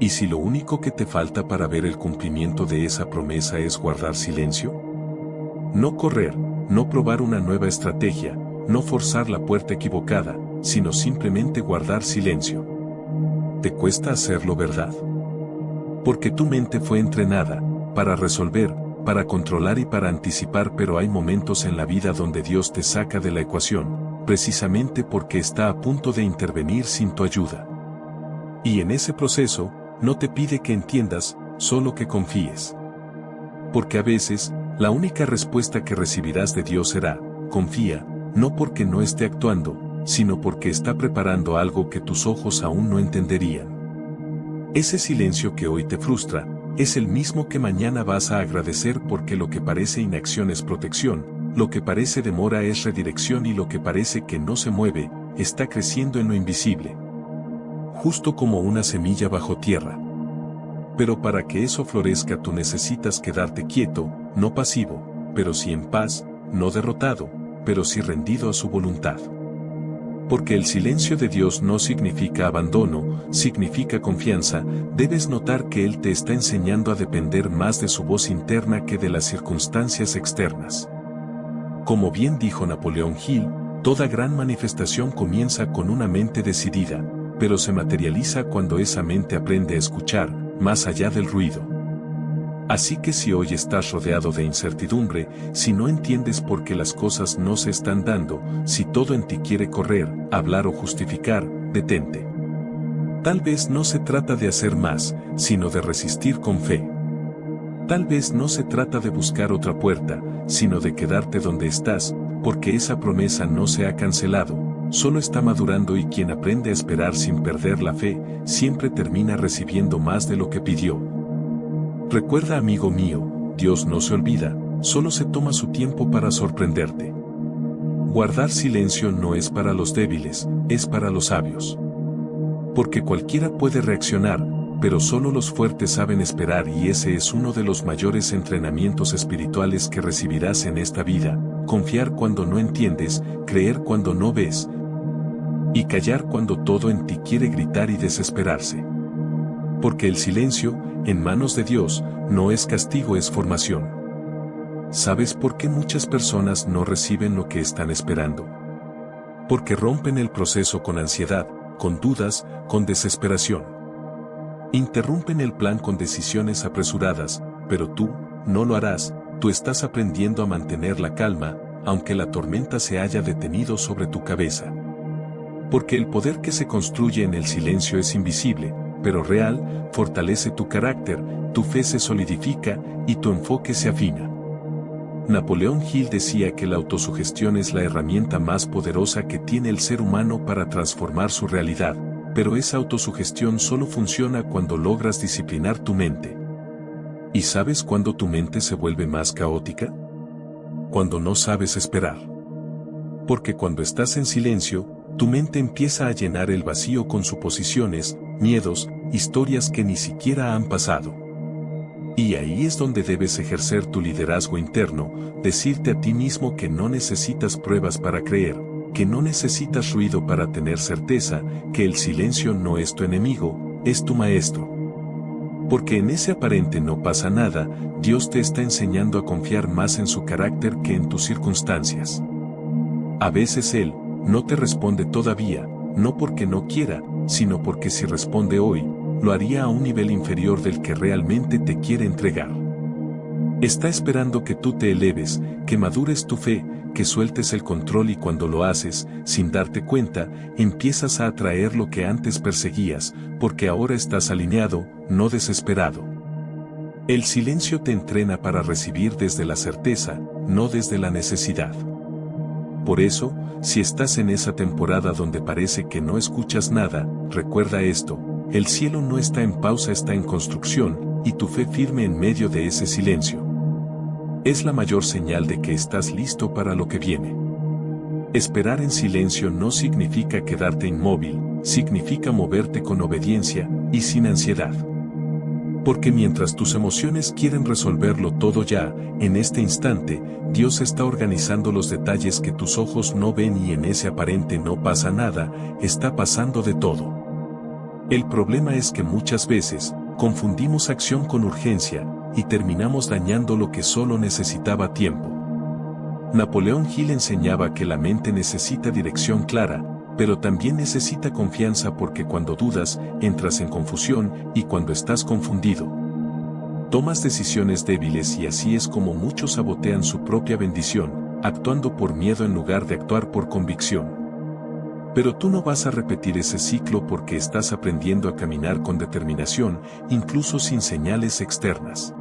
¿Y si lo único que te falta para ver el cumplimiento de esa promesa es guardar silencio? No correr, no probar una nueva estrategia, no forzar la puerta equivocada, sino simplemente guardar silencio. ¿Te cuesta hacerlo, verdad? Porque tu mente fue entrenada para resolver, para controlar y para anticipar, pero hay momentos en la vida donde Dios te saca de la ecuación, precisamente porque está a punto de intervenir sin tu ayuda. Y en ese proceso, no te pide que entiendas, solo que confíes. Porque a veces, la única respuesta que recibirás de Dios será, confía, no porque no esté actuando, sino porque está preparando algo que tus ojos aún no entenderían. Ese silencio que hoy te frustra, es el mismo que mañana vas a agradecer, porque lo que parece inacción es protección, lo que parece demora es redirección y lo que parece que no se mueve, está creciendo en lo invisible. Justo como una semilla bajo tierra. Pero para que eso florezca tú necesitas quedarte quieto, no pasivo, pero sí en paz, no derrotado, pero sí rendido a su voluntad. Porque el silencio de Dios no significa abandono, significa confianza. Debes notar que Él te está enseñando a depender más de su voz interna que de las circunstancias externas. Como bien dijo Napoleón Hill, toda gran manifestación comienza con una mente decidida, pero se materializa cuando esa mente aprende a escuchar, más allá del ruido. Así que si hoy estás rodeado de incertidumbre, si no entiendes por qué las cosas no se están dando, si todo en ti quiere correr, hablar o justificar, detente. Tal vez no se trata de hacer más, sino de resistir con fe. Tal vez no se trata de buscar otra puerta, sino de quedarte donde estás, porque esa promesa no se ha cancelado, solo está madurando, y quien aprende a esperar sin perder la fe, siempre termina recibiendo más de lo que pidió. Recuerda, amigo mío, Dios no se olvida, solo se toma su tiempo para sorprenderte. Guardar silencio no es para los débiles, es para los sabios. Porque cualquiera puede reaccionar, pero solo los fuertes saben esperar, y ese es uno de los mayores entrenamientos espirituales que recibirás en esta vida: confiar cuando no entiendes, creer cuando no ves, y callar cuando todo en ti quiere gritar y desesperarse. Porque el silencio, en manos de Dios, no es castigo, es formación. ¿Sabes por qué muchas personas no reciben lo que están esperando? Porque rompen el proceso con ansiedad, con dudas, con desesperación. Interrumpen el plan con decisiones apresuradas, pero tú, no lo harás. Tú estás aprendiendo a mantener la calma, aunque la tormenta se haya detenido sobre tu cabeza. Porque el poder que se construye en el silencio es invisible, pero real, fortalece tu carácter, tu fe se solidifica, y tu enfoque se afina. Napoleón Hill decía que la autosugestión es la herramienta más poderosa que tiene el ser humano para transformar su realidad, pero esa autosugestión solo funciona cuando logras disciplinar tu mente. ¿Y sabes cuándo tu mente se vuelve más caótica? Cuando no sabes esperar. Porque cuando estás en silencio, tu mente empieza a llenar el vacío con suposiciones, miedos, historias que ni siquiera han pasado. Y ahí es donde debes ejercer tu liderazgo interno, decirte a ti mismo que no necesitas pruebas para creer, que no necesitas ruido para tener certeza, que el silencio no es tu enemigo, es tu maestro. Porque en ese aparente no pasa nada, Dios te está enseñando a confiar más en su carácter que en tus circunstancias. A veces Él no te responde todavía, no porque no quiera, sino porque si responde hoy, lo haría a un nivel inferior del que realmente te quiere entregar. Está esperando que tú te eleves, que madures tu fe, que sueltes el control, y cuando lo haces, sin darte cuenta, empiezas a atraer lo que antes perseguías, porque ahora estás alineado, no desesperado. El silencio te entrena para recibir desde la certeza, no desde la necesidad. Por eso, si estás en esa temporada donde parece que no escuchas nada, recuerda esto: el cielo no está en pausa, está en construcción, y tu fe firme en medio de ese silencio es la mayor señal de que estás listo para lo que viene. Esperar en silencio no significa quedarte inmóvil, significa moverte con obediencia y sin ansiedad. Porque mientras tus emociones quieren resolverlo todo ya, en este instante, Dios está organizando los detalles que tus ojos no ven, y en ese aparente no pasa nada, está pasando de todo. El problema es que muchas veces, confundimos acción con urgencia, y terminamos dañando lo que solo necesitaba tiempo. Napoleón Hill enseñaba que la mente necesita dirección clara, pero también necesita confianza porque cuando dudas, entras en confusión, y cuando estás confundido, tomas decisiones débiles y así es como muchos sabotean su propia bendición, actuando por miedo en lugar de actuar por convicción. Pero tú no vas a repetir ese ciclo porque estás aprendiendo a caminar con determinación, incluso sin señales externas.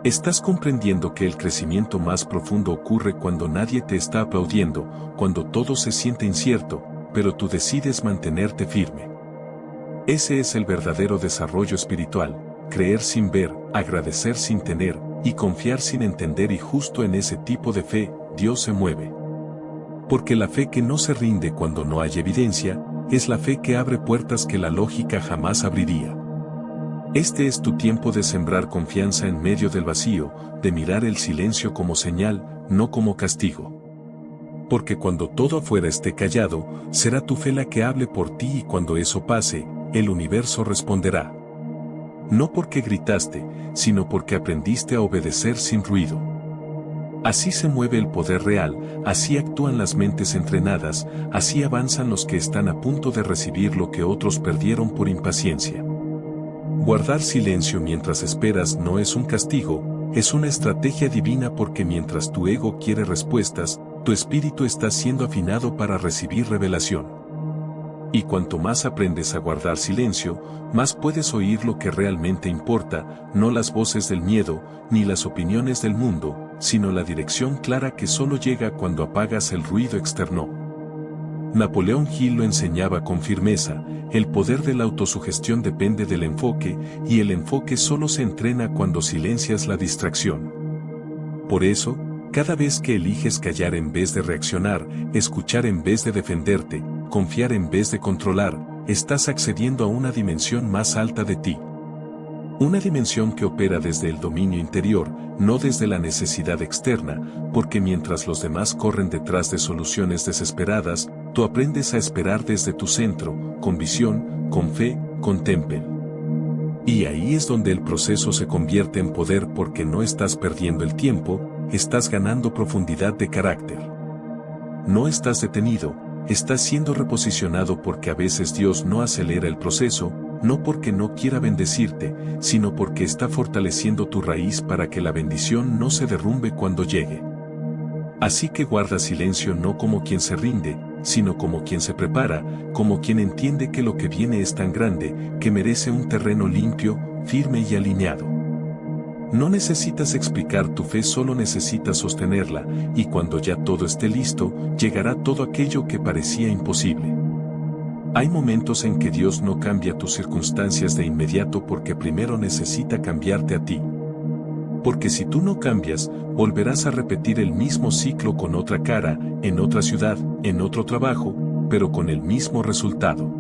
Estás comprendiendo que el crecimiento más profundo ocurre cuando nadie te está aplaudiendo, cuando todo se siente incierto, pero tú decides mantenerte firme. Ese es el verdadero desarrollo espiritual, creer sin ver, agradecer sin tener, y confiar sin entender y justo en ese tipo de fe, Dios se mueve. Porque la fe que no se rinde cuando no hay evidencia, es la fe que abre puertas que la lógica jamás abriría. Este es tu tiempo de sembrar confianza en medio del vacío, de mirar el silencio como señal, no como castigo. Porque cuando todo afuera esté callado, será tu fe la que hable por ti y cuando eso pase, el universo responderá. No porque gritaste, sino porque aprendiste a obedecer sin ruido. Así se mueve el poder real, así actúan las mentes entrenadas, así avanzan los que están a punto de recibir lo que otros perdieron por impaciencia. Guardar silencio mientras esperas no es un castigo, es una estrategia divina porque mientras tu ego quiere respuestas, tu espíritu está siendo afinado para recibir revelación. Y cuanto más aprendes a guardar silencio, más puedes oír lo que realmente importa, no las voces del miedo, ni las opiniones del mundo, sino la dirección clara que solo llega cuando apagas el ruido externo. Napoleón Hill lo enseñaba con firmeza, el poder de la autosugestión depende del enfoque, y el enfoque solo se entrena cuando silencias la distracción. Por eso, cada vez que eliges callar en vez de reaccionar, escuchar en vez de defenderte, confiar en vez de controlar, estás accediendo a una dimensión más alta de ti. Una dimensión que opera desde el dominio interior, no desde la necesidad externa, porque mientras los demás corren detrás de soluciones desesperadas, tú aprendes a esperar desde tu centro, con visión, con fe, con temple. Y ahí es donde el proceso se convierte en poder porque no estás perdiendo el tiempo, estás ganando profundidad de carácter. No estás detenido, estás siendo reposicionado porque a veces Dios no acelera el proceso, no porque no quiera bendecirte, sino porque está fortaleciendo tu raíz para que la bendición no se derrumbe cuando llegue. Así que guarda silencio no como quien se rinde, sino como quien se prepara, como quien entiende que lo que viene es tan grande, que merece un terreno limpio, firme y alineado. No necesitas explicar tu fe, solo necesitas sostenerla, y cuando ya todo esté listo, llegará todo aquello que parecía imposible. Hay momentos en que Dios no cambia tus circunstancias de inmediato porque primero necesita cambiarte a ti. Porque si tú no cambias, volverás a repetir el mismo ciclo con otra cara, en otra ciudad, en otro trabajo, pero con el mismo resultado.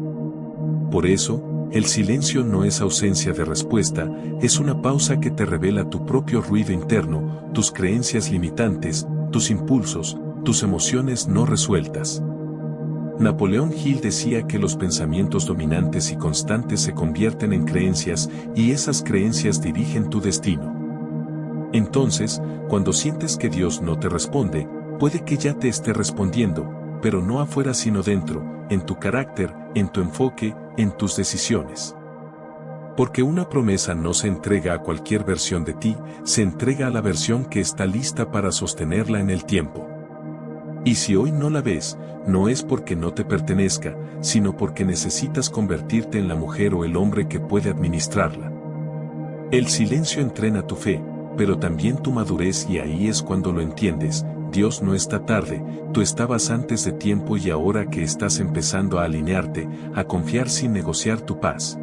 Por eso, el silencio no es ausencia de respuesta, es una pausa que te revela tu propio ruido interno, tus creencias limitantes, tus impulsos, tus emociones no resueltas. Napoleón Hill decía que los pensamientos dominantes y constantes se convierten en creencias, y esas creencias dirigen tu destino. Entonces, cuando sientes que Dios no te responde, puede que ya te esté respondiendo, pero no afuera sino dentro, en tu carácter, en tu enfoque, en tus decisiones. Porque una promesa no se entrega a cualquier versión de ti, se entrega a la versión que está lista para sostenerla en el tiempo. Y si hoy no la ves, no es porque no te pertenezca, sino porque necesitas convertirte en la mujer o el hombre que puede administrarla. El silencio entrena tu fe, pero también tu madurez, y ahí es cuando lo entiendes. Dios no está tarde, tú estabas antes de tiempo y ahora que estás empezando a alinearte, a confiar sin negociar tu paz,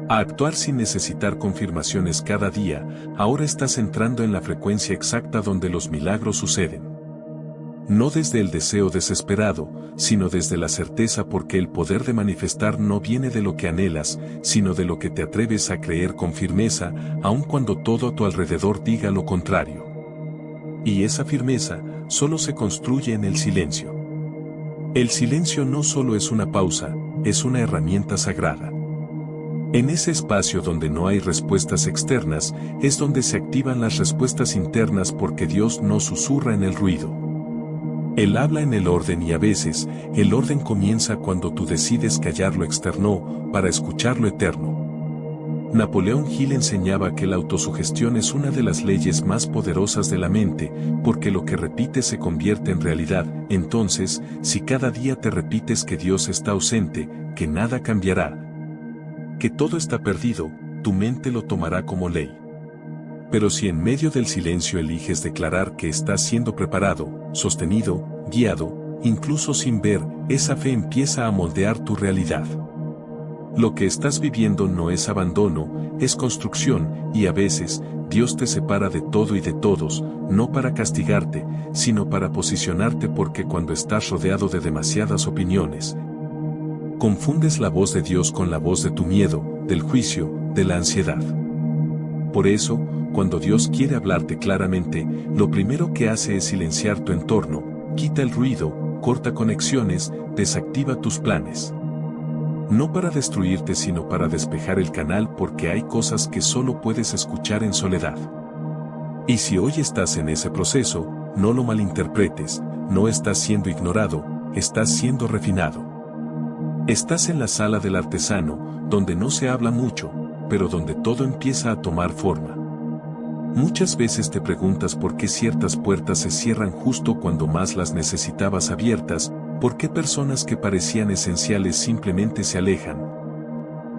a actuar sin necesitar confirmaciones cada día, ahora estás entrando en la frecuencia exacta donde los milagros suceden. No desde el deseo desesperado, sino desde la certeza, porque el poder de manifestar no viene de lo que anhelas, sino de lo que te atreves a creer con firmeza, aun cuando todo a tu alrededor diga lo contrario. Y esa firmeza solo se construye en el silencio. El silencio no solo es una pausa, es una herramienta sagrada. En ese espacio donde no hay respuestas externas, es donde se activan las respuestas internas porque Dios no susurra en el ruido. Él habla en el orden y a veces, el orden comienza cuando tú decides callar lo externo para escuchar lo eterno. Napoleón Hill enseñaba que la autosugestión es una de las leyes más poderosas de la mente, porque lo que repites se convierte en realidad. Entonces, si cada día te repites que Dios está ausente, que nada cambiará, que todo está perdido, tu mente lo tomará como ley. Pero si en medio del silencio eliges declarar que estás siendo preparado, sostenido, guiado, incluso sin ver, esa fe empieza a moldear tu realidad. Lo que estás viviendo no es abandono, es construcción, y a veces, Dios te separa de todo y de todos, no para castigarte, sino para posicionarte porque cuando estás rodeado de demasiadas opiniones, confundes la voz de Dios con la voz de tu miedo, del juicio, de la ansiedad. Por eso, cuando Dios quiere hablarte claramente, lo primero que hace es silenciar tu entorno, quita el ruido, corta conexiones, desactiva tus planes. No para destruirte sino para despejar el canal porque hay cosas que solo puedes escuchar en soledad. Y si hoy estás en ese proceso, no lo malinterpretes, no estás siendo ignorado, estás siendo refinado. Estás en la sala del artesano, donde no se habla mucho, pero donde todo empieza a tomar forma. Muchas veces te preguntas por qué ciertas puertas se cierran justo cuando más las necesitabas abiertas, por qué personas que parecían esenciales simplemente se alejan,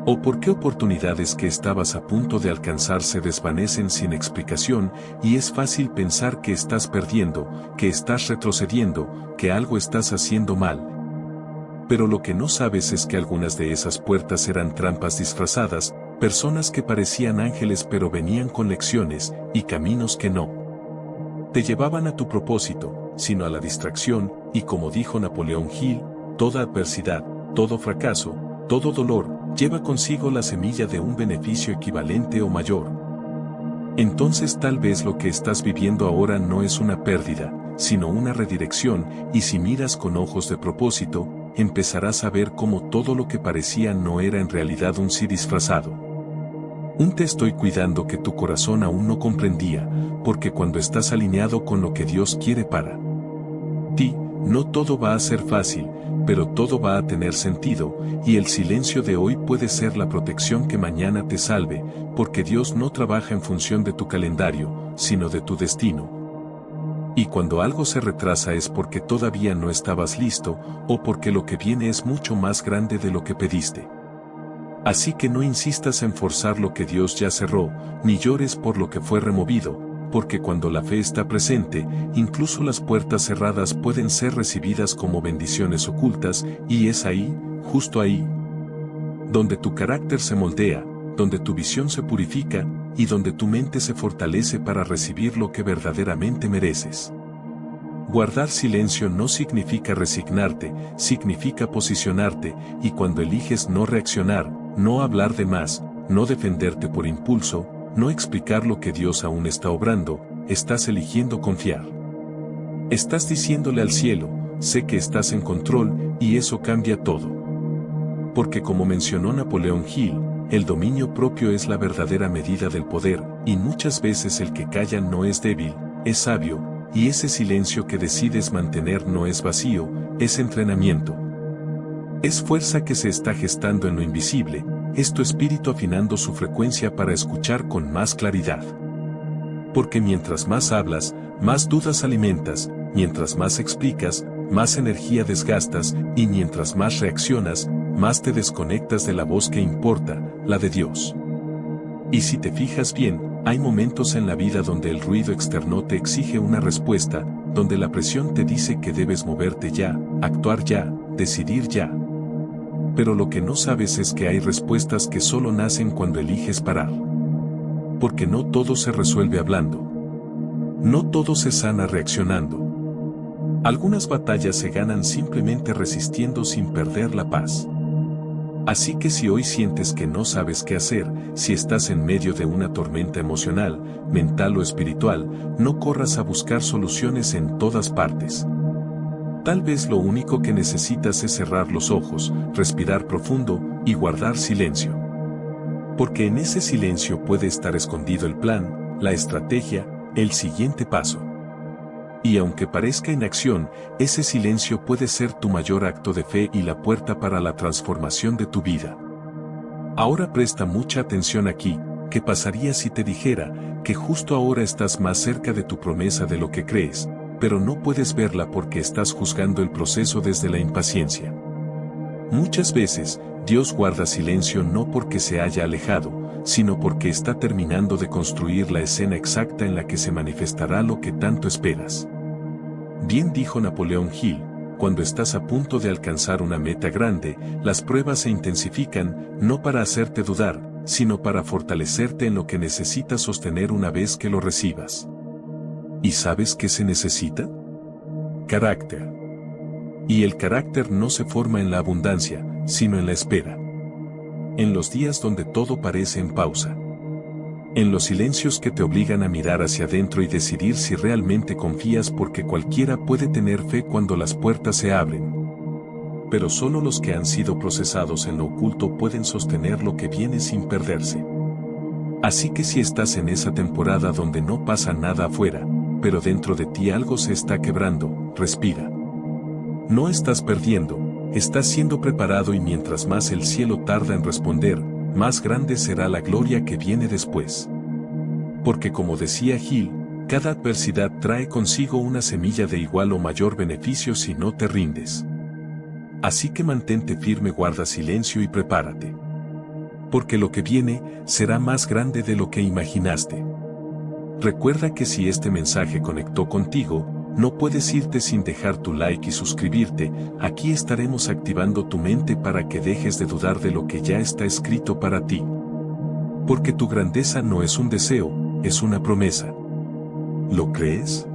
o por qué oportunidades que estabas a punto de alcanzar se desvanecen sin explicación, y es fácil pensar que estás perdiendo, que estás retrocediendo, que algo estás haciendo mal. Pero lo que no sabes es que algunas de esas puertas eran trampas disfrazadas, personas que parecían ángeles pero venían con lecciones, y caminos que no te llevaban a tu propósito, sino a la distracción, y como dijo Napoleón Hill, toda adversidad, todo fracaso, todo dolor, lleva consigo la semilla de un beneficio equivalente o mayor. Entonces tal vez lo que estás viviendo ahora no es una pérdida, sino una redirección, y si miras con ojos de propósito, empezarás a ver cómo todo lo que parecía no era en realidad un sí disfrazado. Un te estoy cuidando que tu corazón aún no comprendía, porque cuando estás alineado con lo que Dios quiere para ti, no todo va a ser fácil, pero todo va a tener sentido, y el silencio de hoy puede ser la protección que mañana te salve, porque Dios no trabaja en función de tu calendario, sino de tu destino. Y cuando algo se retrasa es porque todavía no estabas listo, o porque lo que viene es mucho más grande de lo que pediste. Así que no insistas en forzar lo que Dios ya cerró, ni llores por lo que fue removido, porque cuando la fe está presente, incluso las puertas cerradas pueden ser recibidas como bendiciones ocultas, y es ahí, justo ahí, donde tu carácter se moldea, donde tu visión se purifica, y donde tu mente se fortalece para recibir lo que verdaderamente mereces. Guardar silencio no significa resignarte, significa posicionarte, y cuando eliges no reaccionar, no hablar de más, no defenderte por impulso, no explicar lo que Dios aún está obrando, estás eligiendo confiar. Estás diciéndole al cielo, sé que estás en control, y eso cambia todo. Porque como mencionó Napoleón Hill, el dominio propio es la verdadera medida del poder, y muchas veces el que calla no es débil, es sabio, y ese silencio que decides mantener no es vacío, es entrenamiento. Es fuerza que se está gestando en lo invisible, es tu espíritu afinando su frecuencia para escuchar con más claridad. Porque mientras más hablas, más dudas alimentas, mientras más explicas, más energía desgastas, y mientras más reaccionas, más te desconectas de la voz que importa, la de Dios. Y si te fijas bien, hay momentos en la vida donde el ruido externo te exige una respuesta, donde la presión te dice que debes moverte ya, actuar ya, decidir ya. Pero lo que no sabes es que hay respuestas que solo nacen cuando eliges parar. Porque no todo se resuelve hablando. No todo se sana reaccionando. Algunas batallas se ganan simplemente resistiendo sin perder la paz. Así que si hoy sientes que no sabes qué hacer, si estás en medio de una tormenta emocional, mental o espiritual, no corras a buscar soluciones en todas partes. Tal vez lo único que necesitas es cerrar los ojos, respirar profundo y guardar silencio. Porque en ese silencio puede estar escondido el plan, la estrategia, el siguiente paso. Y aunque parezca inacción, ese silencio puede ser tu mayor acto de fe y la puerta para la transformación de tu vida. Ahora presta mucha atención aquí. ¿Qué pasaría si te dijera que justo ahora estás más cerca de tu promesa de lo que crees, pero no puedes verla porque estás juzgando el proceso desde la impaciencia? Muchas veces, Dios guarda silencio no porque se haya alejado, sino porque está terminando de construir la escena exacta en la que se manifestará lo que tanto esperas. Bien dijo Napoleón Hill, cuando estás a punto de alcanzar una meta grande, las pruebas se intensifican, no para hacerte dudar, sino para fortalecerte en lo que necesitas sostener una vez que lo recibas. ¿Y sabes qué se necesita? Carácter. Y el carácter no se forma en la abundancia, sino en la espera. En los días donde todo parece en pausa. En los silencios que te obligan a mirar hacia adentro y decidir si realmente confías, porque cualquiera puede tener fe cuando las puertas se abren. Pero solo los que han sido procesados en lo oculto pueden sostener lo que viene sin perderse. Así que si estás en esa temporada donde no pasa nada afuera, pero dentro de ti algo se está quebrando, respira. No estás perdiendo, estás siendo preparado, y mientras más el cielo tarda en responder, más grande será la gloria que viene después. Porque como decía Gil, cada adversidad trae consigo una semilla de igual o mayor beneficio si no te rindes. Así que mantente firme, guarda silencio y prepárate. Porque lo que viene será más grande de lo que imaginaste. Recuerda que si este mensaje conectó contigo, no puedes irte sin dejar tu like y suscribirte. Aquí estaremos activando tu mente para que dejes de dudar de lo que ya está escrito para ti. Porque tu grandeza no es un deseo, es una promesa. ¿Lo crees?